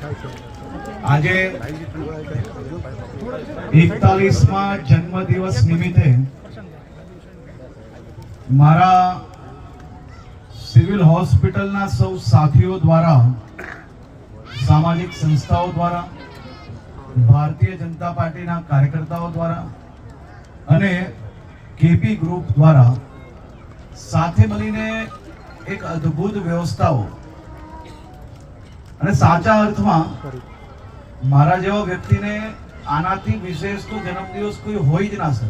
આજે 41મા જન્મદિવસ નિમિત્તે મારા સિવિલ હોસ્પિટલના સૌ સાથીઓ દ્વારા, સામાજિક સંસ્થાઓ દ્વારા, ભારતીય જનતા પાર્ટીના કાર્યકર્તાઓ દ્વારા અને કેપી ગ્રુપ દ્વારા સાથે મળીને એક અદ્ભુત વ્યવસ્થાઓ અને સાચા અર્થમાં મારા જેવા વ્યક્તિને આનાથી વિશેષ તો જન્મદિવસ કોઈ હોઈ જ ના શકે.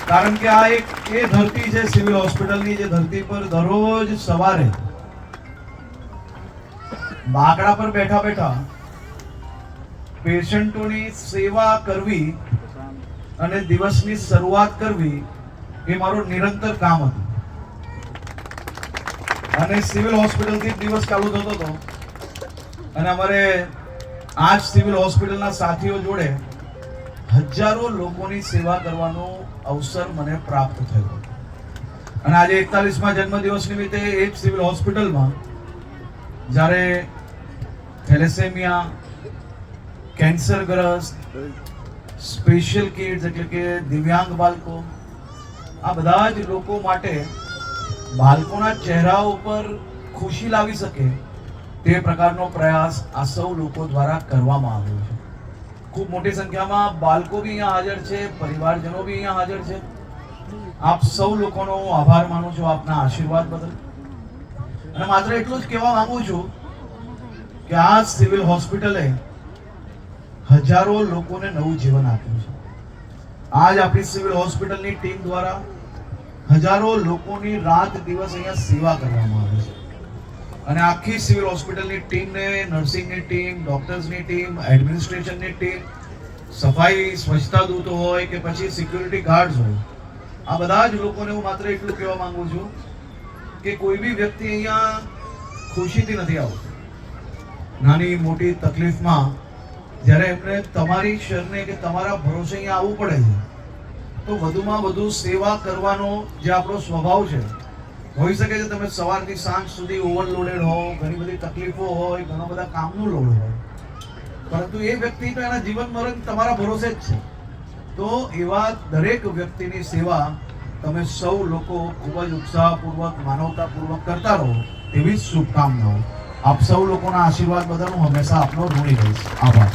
કારણ કે આ એક એ ધરતી છે સિવિલ હોસ્પિટલની, જે ધરતી પર દરરોજ સવારે બાકડા પર બેઠા બેઠા પેશન્ટોની સેવા કરવી અને દિવસની શરૂઆત કરવી એ મારું નિરંતર કામ હતું. અને સિવિલ હોસ્પિટલથી દિવસ ચાલુ થતો હતો અને અમારે આ જ સિવિલ હોસ્પિટલના સાથીઓ જોડે હજારો લોકોની સેવા કરવાનો અવસર મને પ્રાપ્ત થયો. અને આજે 41મા જન્મદિવસ નિમિત્તે એ જ સિવિલ હોસ્પિટલમાં જ્યારે થેલેસેમિયા, કેન્સરગ્રસ્ત, સ્પેશિયલ કિડ્સ એટલે કે દિવ્યાંગ બાળકો, આ બધા જ લોકો માટે બાળકોના ચહેરા ઉપર ખુશી લાવી શકે તે પ્રકારનો પ્રયાસ આ સૌ લોકો દ્વારા કરવામાં આવ્યો છે. ખૂબ મોટી સંખ્યામાં બાળકો બી અહીંયા હાજર છે, પરિવારજનો બી અહીંયા હાજર છે. આપ સૌ લોકોનો હું આભાર માનું છું આપના આશીર્વાદ બદલ. અને માત્ર એટલું જ કહેવા માંગુ છું કે આ સિવિલ હોસ્પિટલે હજારો લોકોને નવું જીવન આપ્યું છે. આજ આપણી સિવિલ હોસ્પિટલની ટીમ દ્વારા હજારો લોકોની રાત દિવસ અહીંયા સેવા કરવામાં આવે છે. અને આખી સિવિલ હોસ્પિટલની ટીમને, નર્સિંગની ટીમ, ડોક્ટર્સની ટીમ, એડમિનિસ્ટ્રેશનની ટીમ, સફાઈ સ્વચ્છતા દૂતો હોય કે પછી સિક્યુરિટી ગાર્ડ્સ હોય, આ બધા જ લોકોને હું માત્ર એટલું કહેવા માંગુ છું કે કોઈ બી વ્યક્તિ અહીંયા ખુશીથી નથી આવતો. નાની મોટી તકલીફમાં જ્યારે એમને તમારી શરણે કે તમારા ભરોસે અહીંયા આવવું પડે છે તો વધુમાં વધુ સેવા કરવાનો જે આપણો સ્વભાવ છે, હોઈ શકે છે તમે સવારથી સાંજ સુધી ઓવરલોડેડ હો, ઘણી બધી તકલીફો હોય, ઘણા બધા કામનું લોડ હોય, પરંતુ એ વ્યક્તિ તો એના જીવન મરણ તમારા ભરોસે જ છે. તો એવા દરેક વ્યક્તિની સેવા તમે સૌ લોકો ખૂબ જ ઉત્સાહપૂર્વક, માનવતાપૂર્વક કરતા રહો તેવી જ શુભકામનાઓ. આપ સૌ લોકોના આશીર્વાદ બદલ હું હંમેશા આપનો ઋણી રહીશ. આભાર.